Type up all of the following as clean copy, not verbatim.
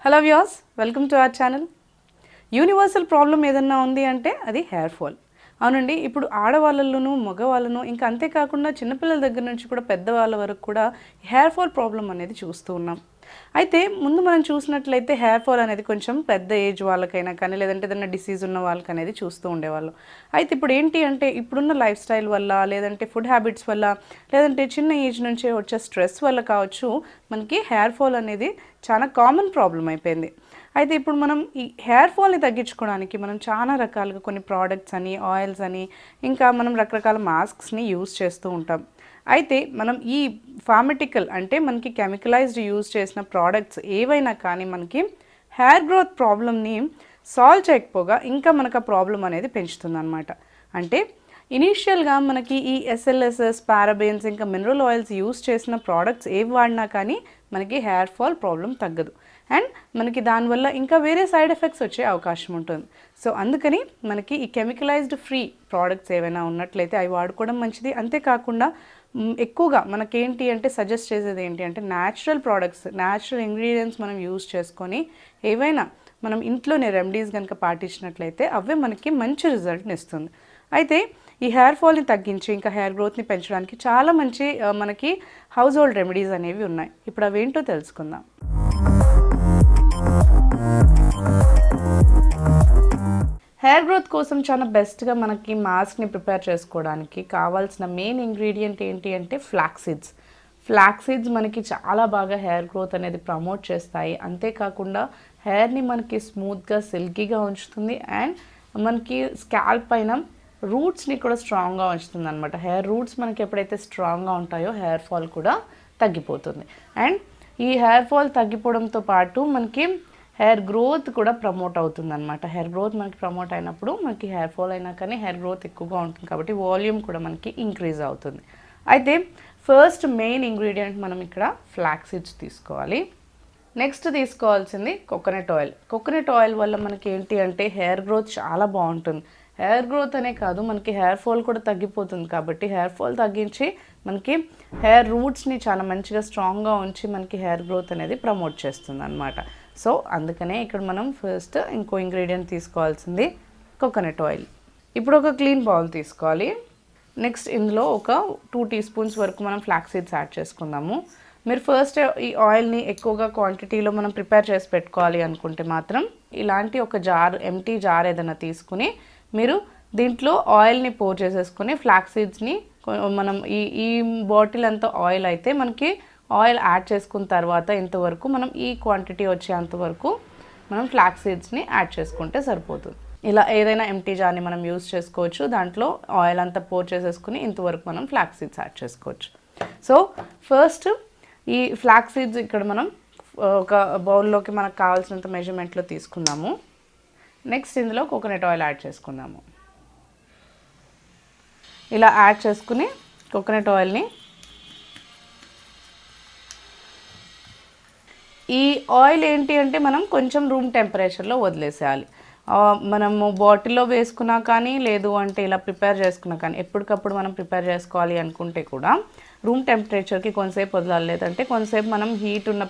Hello viewers, welcome to our channel. Universal problem ఏదన్నా ఉంది అంటే అది హెయిర్ ఫాల్. అవునండి, ఇప్పుడు ఆడవాళ్ళలోనూ మగవాళ్ళను ఇంకా అంతేకాకుండా చిన్నపిల్లల దగ్గర నుంచి కూడా పెద్దవాళ్ళ వరకు కూడా హెయిర్ ఫాల్ ప్రాబ్లం అనేది చూస్తూ ఉన్నాం. అయితే ముందు మనం చూసినట్లయితే హెయిర్ ఫాల్ అనేది కొంచెం పెద్ద ఏజ్ వాళ్ళకైనా కానీ లేదంటే ఏదైనా డిసీజ్ ఉన్న వాళ్ళకి అనేది చూస్తూ ఉండేవాళ్ళు. అయితే ఇప్పుడు ఏంటి అంటే ఇప్పుడున్న లైఫ్ స్టైల్ వల్ల లేదంటే ఫుడ్ హ్యాబిట్స్ వల్ల లేదంటే చిన్న ఏజ్ నుంచే వచ్చే స్ట్రెస్ వల్ల కావచ్చు మనకి హెయిర్ ఫాల్ అనేది చాలా కామన్ ప్రాబ్లం అయిపోయింది. అయితే ఇప్పుడు మనం ఈ హెయిర్ ఫాల్ని తగ్గించుకోవడానికి మనం చాలా రకాలుగా కొన్ని ప్రోడక్ట్స్ అని ఆయిల్స్ అని ఇంకా మనం రకరకాల మాస్క్స్ని యూజ్ చేస్తూ ఉంటాం. అయితే మనం ఈ ఫార్మటికల్ అంటే మనకి కెమికలైజ్డ్ యూజ్ చేసిన ప్రోడక్ట్స్ ఏవైనా కానీ మనకి హెయిర్ గ్రోత్ ప్రాబ్లమ్ని సాల్వ్ చేయకపోగా ఇంకా మనకు ఆ ప్రాబ్లం అనేది పెంచుతుంది అనమాట. అంటే ఇనీషియల్గా మనకి ఈ ఎస్ఎల్ఎస్ఎస్ పారాబెన్స్ ఇంకా మినరల్ ఆయిల్స్ యూజ్ చేసిన ప్రోడక్ట్స్ ఏవి వాడినా కానీ మనకి హెయిర్ ఫాల్ ప్రాబ్లం తగ్గదు అండ్ మనకి దానివల్ల ఇంకా వేరే సైడ్ ఎఫెక్ట్స్ వచ్చే అవకాశం ఉంటుంది. సో అందుకని మనకి ఈ కెమికలైజ్డ్ ఫ్రీ ప్రోడక్ట్స్ ఏవైనా ఉన్నట్లయితే అవి వాడుకోవడం మంచిది. అంతేకాకుండా ఎక్కువగా మనకేంటి అంటే సజెస్ట్ చేసేది ఏంటి అంటే న్యాచురల్ ప్రోడక్ట్స్, న్యాచురల్ ఇంగ్రీడియంట్స్ మనం యూజ్ చేసుకొని ఏవైనా మనం ఇంట్లోనే రెమెడీస్ కనుక పాటించినట్లయితే అవే మనకి మంచి రిజల్ట్ని ఇస్తుంది. అయితే ఈ హెయిర్ ఫాల్ని తగ్గించి ఇంకా హెయిర్ గ్రోత్ని పెంచడానికి చాలా మంచి మనకి హౌస్ హోల్డ్ రెమెడీస్ అనేవి ఉన్నాయి. ఇప్పుడు అవేంటో తెలుసుకుందాం. హెయిర్ గ్రోత్ కోసం చాలా బెస్ట్గా మనకి మాస్క్ని ప్రిపేర్ చేసుకోవడానికి కావాల్సిన మెయిన్ ఇంగ్రీడియంట్ ఏంటి అంటే ఫ్లాక్స్ సీడ్స్. ఫ్లాక్స్ సీడ్స్ మనకి చాలా బాగా హెయిర్ గ్రోత్ అనేది ప్రమోట్ చేస్తాయి. అంతేకాకుండా హెయిర్ని మనకి స్మూత్గా సిల్కీగా ఉంచుతుంది అండ్ మనకి స్కాల్ప్ పైన రూట్స్ని కూడా స్ట్రాంగ్గా ఉంచుతుంది అనమాట. హెయిర్ రూట్స్ మనకి ఎప్పుడైతే స్ట్రాంగ్గా ఉంటాయో హెయిర్ ఫాల్ కూడా తగ్గిపోతుంది. అండ్ ఈ హెయిర్ ఫాల్ తగ్గిపోవడంతో పాటు మనకి హెయిర్ గ్రోత్ కూడా ప్రమోట్ అవుతుంది అనమాట. హెయిర్ గ్రోత్ మనకి ప్రమోట్ అయినప్పుడు మనకి హెయిర్ ఫాల్ అయినా కానీ హెయిర్ గ్రోత్ ఎక్కువగా ఉంటుంది కాబట్టి వాల్యూమ్ కూడా మనకి ఇంక్రీజ్ అవుతుంది. అయితే ఫస్ట్ మెయిన్ ఇంగ్రీడియంట్ మనం ఇక్కడ ఫ్లాక్స్ సీడ్స్ తీసుకోవాలి. నెక్స్ట్ తీసుకోవాల్సింది కోకోనట్ ఆయిల్. కోకోనట్ ఆయిల్ వల్ల మనకి ఏంటి అంటే హెయిర్ గ్రోత్ చాలా బాగుంటుంది. హెయిర్ గ్రోత్ అనే కాదు మనకి హెయిర్ ఫాల్ కూడా తగ్గిపోతుంది కాబట్టి హెయిర్ ఫాల్ తగ్గించి మనకి హెయిర్ రూట్స్ని చాలా మంచిగా స్ట్రాంగ్గా ఉంచి మనకి హెయిర్ గ్రోత్ అనేది ప్రమోట్ చేస్తుంది అనమాట. సో అందుకనే ఇక్కడ మనం ఫస్ట్ ఇంకో ఇంగ్రీడియంట్ తీసుకోవాల్సింది కోకోనట్ ఆయిల్. ఇప్పుడు ఒక క్లీన్ బౌల్ తీసుకోవాలి. నెక్స్ట్ ఇందులో ఒక 2 టీ స్పూన్స్ వరకు మనం ఫ్లాక్స్ సీడ్స్ యాడ్ చేసుకుందాము. మీరు ఫస్ట్ ఈ ఆయిల్ని ఎక్కువగా క్వాంటిటీలో మనం ప్రిపేర్ చేసి పెట్టుకోవాలి అనుకుంటే మాత్రం ఇలాంటి ఒక జార్, ఎంటీ జార్ ఏదైనా తీసుకుని మీరు దీంట్లో ఆయిల్ని పోర్ చేసేసుకొని ఫ్లాక్స్ సీడ్స్ని మనం ఈ బాటిల్ అంతా ఆయిల్ అయితే మనకి ఆయిల్ యాడ్ చేసుకున్న తర్వాత ఇంతవరకు మనం ఈ క్వాంటిటీ వచ్చేంతవరకు మనం ఫ్లాక్స్ సీడ్స్ని యాడ్ చేసుకుంటే సరిపోతుంది. ఇలా ఏదైనా ఎంటీ జార్ని మనం యూజ్ చేసుకోవచ్చు. దాంట్లో ఆయిల్ అంతా పోర్ చేసేసుకుని ఇంతవరకు మనం ఫ్లాక్స్ సీడ్స్ యాడ్ చేసుకోవచ్చు. సో ఫస్ట్ ఈ ఫ్లాక్స్ సీడ్స్ ఇక్కడ మనం ఒక బౌల్లోకి మనకు కావాల్సినంత మెజర్మెంట్లో తీసుకుందాము. నెక్స్ట్ ఇందులో కోకోనట్ ఆయిల్ యాడ్ చేసుకుందాము. ఇలా యాడ్ చేసుకుని కోకోనట్ ఆయిల్ని ఈ ఆయిల్ ఏంటి అంటే మనం కొంచెం రూమ్ టెంపరేచర్లో వదిలేసేయాలి. మనము బాటిల్లో వేసుకున్నా కానీ లేదు అంటే ఇలా ప్రిపేర్ చేసుకున్నా కానీ ఎప్పటికప్పుడు మనం ప్రిపేర్ చేసుకోవాలి అనుకుంటే కూడా రూమ్ టెంపరేచర్కి కొంతసేపు వదలాలి. లేదంటే కొంతసేపు మనం హీట్ ఉన్న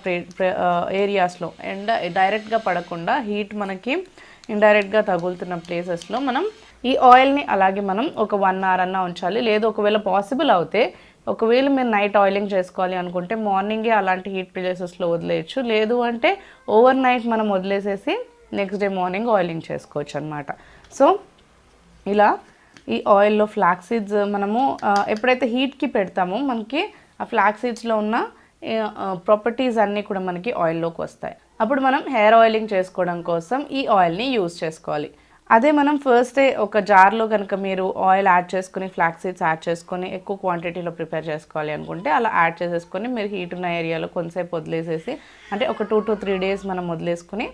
ఏరియాస్లో ఎండ డైరెక్ట్గా పడకుండా హీట్ మనకి ఇండైరెక్ట్గా తగులుతున్న ప్లేసెస్లో మనం ఈ ఆయిల్ని అలాగే మనం ఒక 1 hour అన్నా ఉంచాలి. లేదు ఒకవేళ పాసిబుల్ అవుతే ఒకవేళ మీరు నైట్ ఆయిలింగ్ చేసుకోవాలి అనుకుంటే మార్నింగే అలాంటి హీట్ ప్లేసెస్లో వదిలేయచ్చు. లేదు అంటే ఓవర్ నైట్ మనం వదిలేసేసి నెక్స్ట్ డే మార్నింగ్ ఆయిలింగ్ చేసుకోవచ్చు అనమాట. సో ఇలా ఈ ఆయిల్లో ఫ్లాక్స్ సీడ్స్ మనము ఎప్పుడైతే హీట్కి పెడతామో మనకి ఆ ఫ్లాక్స్ సీడ్స్లో ఉన్న ప్రాపర్టీస్ అన్నీ కూడా మనకి ఆయిల్లోకి వస్తాయి. అప్పుడు మనం హెయిర్ ఆయిలింగ్ చేసుకోవడం కోసం ఈ ఆయిల్ని యూజ్ చేసుకోవాలి. అదే మనం ఫస్టే ఒక జార్లో కనుక మీరు ఆయిల్ యాడ్ చేసుకుని ఫ్లాక్స్ సీడ్స్ యాడ్ చేసుకొని ఎక్కువ క్వాంటిటీలో ప్రిపేర్ చేసుకోవాలి అనుకుంటే అలా యాడ్ చేసేసుకొని మీరు హీట్ ఉన్న ఏరియాలో కొంతసేపు వదిలేసేసి అంటే ఒక 2 to 3 days మనం వదిలేసుకుని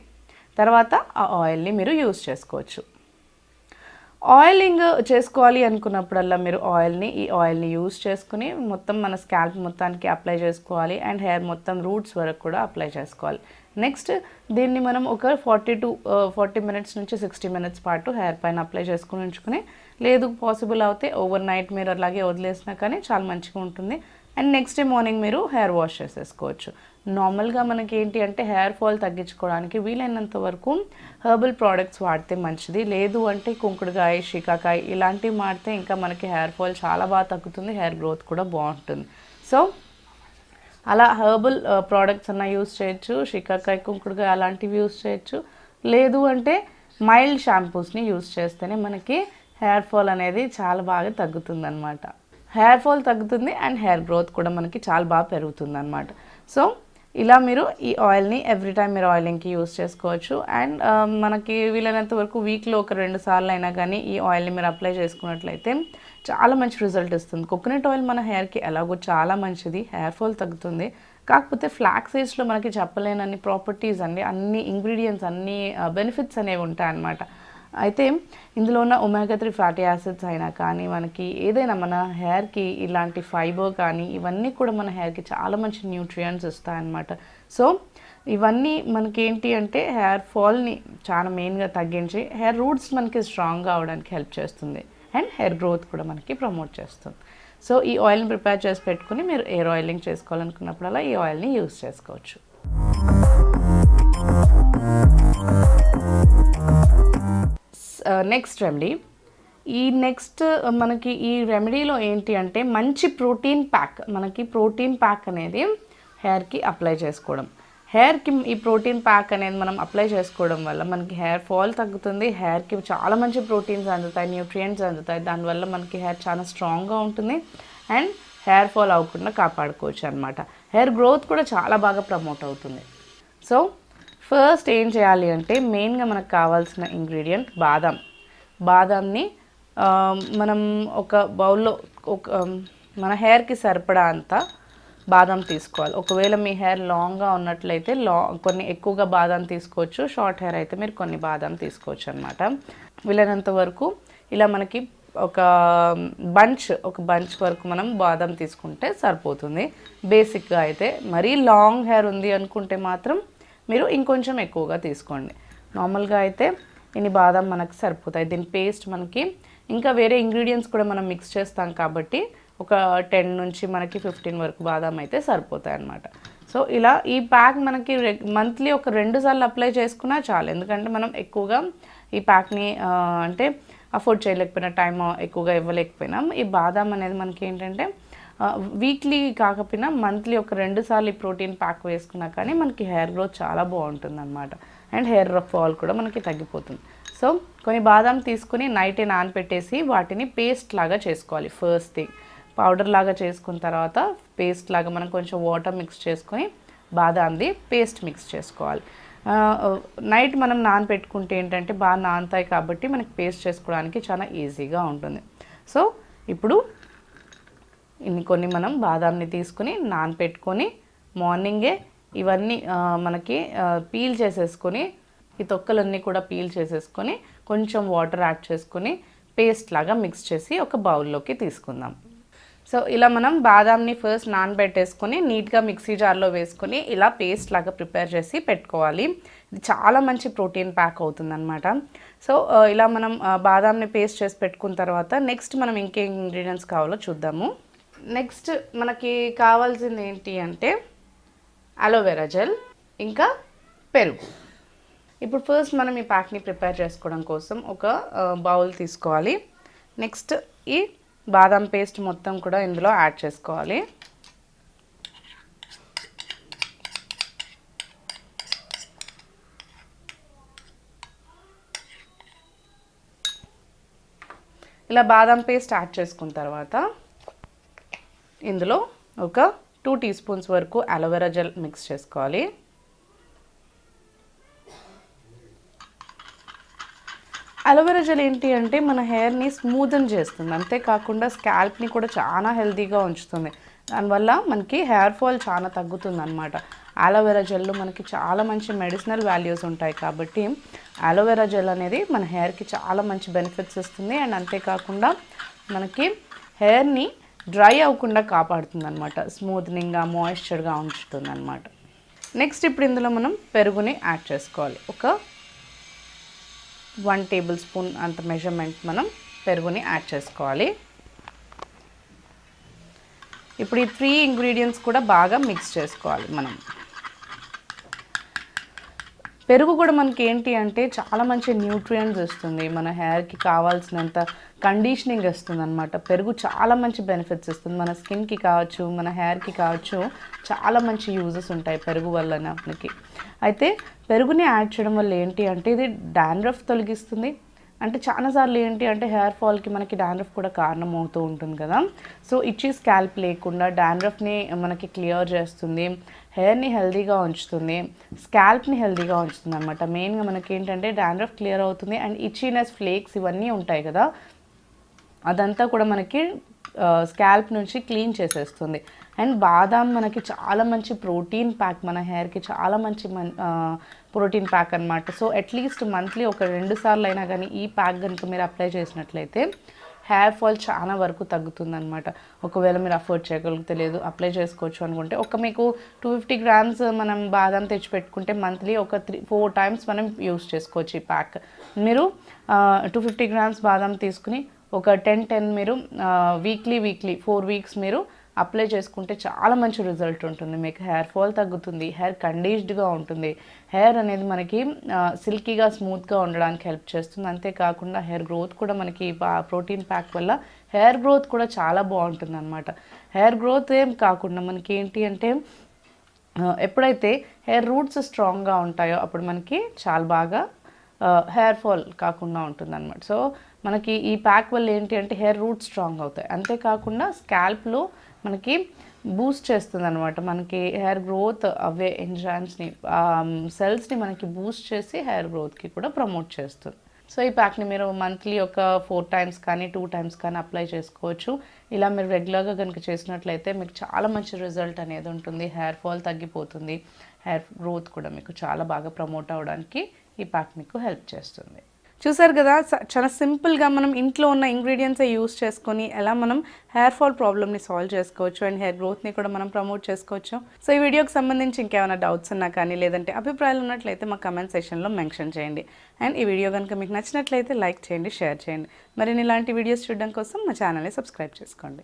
తర్వాత ఆ ఆయిల్ని మీరు యూజ్ చేసుకోవచ్చు. ఆయిలింగ్ చేసుకోవాలి అనుకున్నప్పుడల్లా మీరు ఈ ఆయిల్ని యూజ్ చేసుకుని మొత్తం మన స్కాల్ప్ మొత్తానికి అప్లై చేసుకోవాలి అండ్ హెయిర్ మొత్తం రూట్స్ వరకు కూడా అప్లై చేసుకోవాలి. నెక్స్ట్ దీన్ని మనం ఒక 40 minutes నుంచి 60 minutes పాటు హెయిర్ పైన అప్లై చేసుకుని ఉంచుకుని లేదు పాసిబుల్ అవుతే ఓవర్ నైట్ మీరు అలాగే వదిలేసినా కానీ చాలా మంచిగా ఉంటుంది. అండ్ నెక్స్ట్ డే మార్నింగ్ మీరు హెయిర్ వాష్ చేసేసుకోవచ్చు. నార్మల్గా మనకి ఏంటి అంటే హెయిర్ ఫాల్ తగ్గించుకోవడానికి వీలైనంత వరకు హెర్బల్ ప్రోడక్ట్స్ వాడితే మంచిది. లేదు అంటే కుంకుడుకాయ, షికాకాయ ఇలాంటివి వాడితే ఇంకా మనకి హెయిర్ ఫాల్ చాలా బాగా తగ్గుతుంది, హెయిర్ గ్రోత్ కూడా బాగుంటుంది. సో అలా హెర్బల్ ప్రోడక్ట్స్ అన్న యూస్ చేయొచ్చు, షికాకాయ, కుంకుడుకాయ అలాంటివి యూస్ చేయొచ్చు. లేదు అంటే మైల్డ్ షాంపూస్ని యూస్ చేస్తేనే మనకి హెయిర్ ఫాల్ అనేది చాలా బాగా తగ్గుతుంది అనమాట. హెయిర్ ఫాల్ తగ్గుతుంది అండ్ హెయిర్ గ్రోత్ కూడా మనకి చాలా బాగా పెరుగుతుంది అనమాట. సో ఇలా మీరు ఈ ఆయిల్ని ఎవ్రీ టైం మీరు ఆయిలింగ్కి యూస్ చేసుకోవచ్చు. అండ్ మనకి వీలైనంత వరకు వీక్లో ఒక 2 సార్లు అయినా కానీ ఈ ఆయిల్ని మీరు అప్లై చేసుకున్నట్లయితే చాలా మంచి రిజల్ట్ ఇస్తుంది. కోకోనట్ ఆయిల్ మన హెయిర్కి ఎలాగో చాలా మంచిది, హెయిర్ ఫాల్ తగ్గుతుంది. కాకపోతే ఫ్లాక్స్ సీడ్స్లో మనకి చెప్పలేనన్ని ప్రాపర్టీస్ అండి, అన్ని ఇంగ్రీడియంట్స్, అన్ని బెనిఫిట్స్ అనేవి ఉంటాయి అన్నమాట. అయితే ఇందులో ఉన్న ఒమేగా 3 ఫ్యాటీ యాసిడ్స్ అయినా కానీ మనకి ఏదైనా మన హెయిర్కి ఇలాంటి ఫైబర్ కానీ ఇవన్నీ కూడా మన హెయిర్కి చాలా మంచి న్యూట్రియంట్స్ ఇస్తాయన్నమాట. సో ఇవన్నీ మనకి ఏంటి అంటే హెయిర్ ఫాల్ని చాలా మెయిన్గా తగ్గించి హెయిర్ రూట్స్ మనకి స్ట్రాంగ్గా అవడానికి హెల్ప్ చేస్తుంది అండ్ హెయిర్ గ్రోత్ కూడా మనకి ప్రమోట్ చేస్తుంది. సో ఈ ఆయిల్ని ప్రిపేర్ చేసి పెట్టుకుని మీరు హెయిర్ ఆయిలింగ్ చేసుకోవాలనుకున్నప్పుడల్లా ఈ ఆయిల్ని యూస్ చేసుకోవచ్చు. Next remedy. నెక్స్ట్ మనకి ఈ రెమెడీలో ఏంటి అంటే మంచి ప్రోటీన్ ప్యాక్, మనకి ప్రోటీన్ ప్యాక్ అనేది హెయిర్కి అప్లై చేసుకోవడం. హెయిర్కి ఈ ప్రోటీన్ ప్యాక్ అనేది మనం అప్లై చేసుకోవడం వల్ల మనకి హెయిర్ ఫాల్ తగ్గుతుంది, హెయిర్కి చాలా మంచి ప్రోటీన్స్ అందుతాయి, న్యూట్రియంట్స్ అందుతాయి. దానివల్ల మనకి హెయిర్ చాలా స్ట్రాంగ్గా ఉంటుంది అండ్ హెయిర్ ఫాల్ అవ్వకుండా కాపాడుకోవచ్చు అనమాట. హెయిర్ గ్రోత్ కూడా చాలా బాగా ప్రమోట్ అవుతుంది. సో ఫస్ట్ ఏం చేయాలి అంటే మెయిన్గా మనకు కావాల్సిన ఇంగ్రీడియంట్ బాదాంని మనం ఒక బౌల్లో మన హెయిర్కి సరిపడా అంత బాదం తీసుకోవాలి. ఒకవేళ మీ హెయిర్ లాంగ్గా ఉన్నట్లయితే కొన్ని ఎక్కువగా బాదం తీసుకోవచ్చు, షార్ట్ హెయిర్ అయితే మీరు కొన్ని బాదం తీసుకోవచ్చు అనమాట. వీలైనంత వరకు ఇలా మనకి ఒక బంచ్ వరకు మనం బాదం తీసుకుంటే సరిపోతుంది. బేసిక్గా అయితే మరీ లాంగ్ హెయిర్ ఉంది అనుకుంటే మాత్రం మీరు ఇంకొంచెం ఎక్కువగా తీసుకోండి. నార్మల్గా అయితే ఇన్ని బాదం మనకు సరిపోతాయి. దీని పేస్ట్ మనకి ఇంకా వేరే ఇంగ్రీడియంట్స్ కూడా మనం మిక్స్ చేస్తాం కాబట్టి ఒక 10 నుంచి మనకి 15 వరకు బాదం అయితే సరిపోతాయి అన్నమాట. సో ఇలా ఈ ప్యాక్ మనకి మంత్లీ ఒక 2 సార్లు అప్లై చేసుకున్నా చాలు. ఎందుకంటే మనం ఎక్కువగా ఈ ప్యాక్ని అంటే అఫోర్డ్ చేయలేకపోయినా, టైం ఎక్కువగా ఇవ్వలేకపోయినాం, ఈ బాదం అనేది మనకి ఏంటంటే వీక్లీ కాకపోయినా మంత్లీ ఒక 2 సార్లు ఈ ప్రోటీన్ ప్యాక్ వేసుకున్నా కానీ మనకి హెయిర్ గ్రోత్ చాలా బాగుంటుంది అనమాట. అండ్ హెయిర్ ఫాల్ కూడా మనకి తగ్గిపోతుంది. సో కొన్ని బాదం తీసుకుని నైటే నానపెట్టేసి వాటిని పేస్ట్ లాగా చేసుకోవాలి. ఫస్ట్ థింగ్ పౌడర్ లాగా చేసుకున్న తర్వాత పేస్ట్ లాగా మనం కొంచెం వాటర్ మిక్స్ చేసుకొని బాదాంది పేస్ట్ మిక్స్ చేసుకోవాలి. నైట్ మనం నానపెట్టుకుంటే ఏంటంటే బాగా నానతాయి కాబట్టి మనకి పేస్ట్ చేసుకోవడానికి చాలా ఈజీగా ఉంటుంది. సో ఇప్పుడు కొన్ని మనం బాదాంని తీసుకుని నానపెట్టుకొని మార్నింగే ఇవన్నీ మనకి పీల్ చేసేసుకొని ఈ తొక్కలన్నీ కూడా పీల్ చేసేసుకొని కొంచెం వాటర్ యాడ్ చేసుకొని పేస్ట్ లాగా మిక్స్ చేసి ఒక బౌల్లోకి తీసుకుందాం. సో ఇలా మనం బాదాంని ఫస్ట్ నానబెట్టేసుకొని నీట్గా మిక్సీ జార్లో వేసుకొని ఇలా పేస్ట్ లాగా ప్రిపేర్ చేసి పెట్టుకోవాలి. ఇది చాలా మంచి ప్రోటీన్ ప్యాక్ అవుతుందన్నమాట. సో ఇలా మనం బాదాంని పేస్ట్ చేసి పెట్టుకున్న తర్వాత నెక్స్ట్ మనం ఇంకేం ఇంగ్రీడియంట్స్ కావాలో చూద్దాము. నెక్స్ట్ మనకి కావాల్సింది ఏంటి అంటే అలోవెరా జెల్ ఇంకా పెరుగు. ఇప్పుడు ఫస్ట్ మనం ఈ ప్యాక్ని ప్రిపేర్ చేసుకోవడం కోసం ఒక బౌల్ తీసుకోవాలి. నెక్స్ట్ ఈ బాదం పేస్ట్ మొత్తం కూడా ఇందులో యాడ్ చేసుకోవాలి. ఇలా బాదం పేస్ట్ యాడ్ చేసుకున్న తర్వాత ఇందులో ఒక 2 టీ స్పూన్స్ వరకు అలోవెరా జెల్ మిక్స్ చేసుకోవాలి. అలోవెరా జెల్ ఏంటి అంటే మన హెయిర్ని స్మూదన్ చేస్తుంది, అంతేకాకుండా స్కాల్ప్ని కూడా చాలా హెల్తీగా ఉంచుతుంది. దానివల్ల మనకి హెయిర్ ఫాల్ చాలా తగ్గుతుంది అనమాట. అలోవెరా జెల్లో మనకి చాలా మంచి మెడిసినల్ వాల్యూస్ ఉంటాయి కాబట్టి అలోవెరా జెల్ అనేది మన హెయిర్కి చాలా మంచి బెనిఫిట్స్ ఇస్తుంది. అండ్ అంతేకాకుండా మనకి హెయిర్ని డ్రై అవ్వకుండా కాపాడుతుంది అనమాట, స్మూత్నింగ్గా మాయిశ్చర్గా ఉంచుతుంది అనమాట. నెక్స్ట్ ఇప్పుడు ఇందులో మనం పెరుగుని యాడ్ చేసుకోవాలి. ఒక 1 టేబుల్ స్పూన్ అంత మెజర్మెంట్ మనం పెరుగుని యాడ్ చేసుకోవాలి. ఇప్పుడు ఈ 3 ఇంగ్రీడియంట్స్ కూడా బాగా మిక్స్ చేసుకోవాలి మనం. పెరుగు కూడా మనకి ఏంటి అంటే చాలా మంచి న్యూట్రియంట్స్ ఇస్తుంది, మన హెయిర్కి కావాల్సినంత కండిషనింగ్ ఇస్తుంది అనమాట. పెరుగు చాలా మంచి బెనిఫిట్స్ ఇస్తుంది, మన స్కిన్కి కావచ్చు, మన హెయిర్కి కావచ్చు, చాలా మంచి యూజెస్ ఉంటాయి పెరుగు వల్ల మనకి. అయితే పెరుగుని యాడ్ చేయడం వల్ల ఏంటి అంటే ఇది డాండ్రఫ్ తొలగిస్తుంది. అంటే చాలాసార్లు ఏంటి అంటే హెయిర్ ఫాల్కి మనకి డాండ్రఫ్ కూడా కారణం అవుతూ ఉంటుంది కదా. సో ఇచ్చి స్కాల్ప్ లేకుండా డాండ్రఫ్ని మనకి క్లియర్ చేస్తుంది, హెయిర్ని హెల్దీగా ఉంచుతుంది, స్కాల్ప్ని హెల్దీగా ఉంచుతుంది అనమాట. మెయిన్గా మనకి ఏంటంటే డాండ్రఫ్ క్లియర్ అవుతుంది అండ్ ఇచ్చినెస్, ఫ్లేక్స్ ఇవన్నీ ఉంటాయి కదా, అదంతా కూడా మనకి స్కాల్ప్ నుంచి క్లీన్ చేసేస్తుంది. అండ్ బాదాం మనకి చాలా మంచి ప్రోటీన్ ప్యాక్, మన హెయిర్కి చాలా మంచి ప్రోటీన్ ప్యాక్ అనమాట. సో అట్లీస్ట్ మంత్లీ ఒక 2 సార్లు అయినా కానీ ఈ ప్యాక్ కనుక మీరు అప్లై చేసినట్లయితే హెయిర్ ఫాల్ చాలా వరకు తగ్గుతుందనమాట. ఒకవేళ మీరు అఫోర్డ్ చేయగలిగితే, లేదు అప్లై చేసుకోవచ్చు అనుకుంటే మీకు 250 గ్రామ్స్ మనం బాదం తెచ్చి పెట్టుకుంటే మంత్లీ ఒక 3-4 టైమ్స్ మనం యూస్ చేసుకోవచ్చు ఈ ప్యాక్. మీరు 250 గ్రామ్స్ బాదం తీసుకుని ఒక 10 మీరు వీక్లీ 4 వీక్స్ మీరు అప్లై చేసుకుంటే చాలా మంచి రిజల్ట్ ఉంటుంది. మీకు హెయిర్ ఫాల్ తగ్గుతుంది, హెయిర్ కండిషన్డ్గా ఉంటుంది, హెయిర్ అనేది మనకి సిల్కీగా, స్మూత్గా ఉండడానికి హెల్ప్ చేస్తుంది. అంతేకాకుండా హెయిర్ గ్రోత్ కూడా మనకి ప్రోటీన్ ప్యాక్ వల్ల హెయిర్ గ్రోత్ కూడా చాలా బాగుంటుంది అనమాట. హెయిర్ గ్రోత్ ఏం కాకుండా మనకి ఏంటి అంటే ఎప్పుడైతే హెయిర్ రూట్స్ స్ట్రాంగ్గా ఉంటాయో అప్పుడు మనకి చాలా బాగా హెయిర్ ఫాల్ కాకుండా ఉంటుంది అనమాట. సో మనకి ఈ ప్యాక్ వల్ల ఏంటి అంటే హెయిర్ రూట్స్ స్ట్రాంగ్ అవుతాయి. అంతేకాకుండా స్కాల్ప్లో మనకి బూస్ట్ చేస్తుంది అనమాట. మనకి హెయిర్ గ్రోత్ అవే ఎంజైమ్స్ని, సెల్స్ని మనకి బూస్ట్ చేసి హెయిర్ గ్రోత్కి కూడా ప్రమోట్ చేస్తుంది. సో ఈ ప్యాక్ని మీరు మంత్లీ ఒక 4 టైమ్స్ కానీ 2 టైమ్స్ కానీ అప్లై చేసుకోవచ్చు. ఇలా మీరు రెగ్యులర్గా కనుక చేసినట్లయితే మీకు చాలా మంచి రిజల్ట్ అనేది ఉంటుంది, హెయిర్ ఫాల్ తగ్గిపోతుంది, హెయిర్ గ్రోత్ కూడా మీకు చాలా బాగా ప్రమోట్ అవ్వడానికి ఈ ప్యాక్ మీకు హెల్ప్ చేస్తుంది. చూసారు కదా, చాలా సింపుల్గా మనం ఇంట్లో ఉన్న ఇంగ్రీడియంట్సే యూస్ చేసుకొని ఎలా మనం హెయిర్ ఫాల్ ప్రాబ్లమ్ని సాల్వ్ చేసుకోవచ్చు అండ్ హెయిర్ గ్రోత్ని కూడా మనం ప్రమోట్ చేసుకోవచ్చు. సో ఈ వీడియోకి సంబంధించి ఇంకేమైనా డౌట్స్ ఉన్నా కానీ లేదంటే అభిప్రాయాలు ఉన్నట్లయితే మా కమెంట్ సెక్షన్లో మెన్షన్ చేయండి. అండ్ ఈ వీడియో కనుక మీకు నచ్చినట్లయితే లైక్ చేయండి, షేర్ చేయండి. మరిన్ని ఇలాంటి వీడియోస్ చూడడం కోసం మా ఛానల్ని సబ్స్క్రైబ్ చేసుకోండి.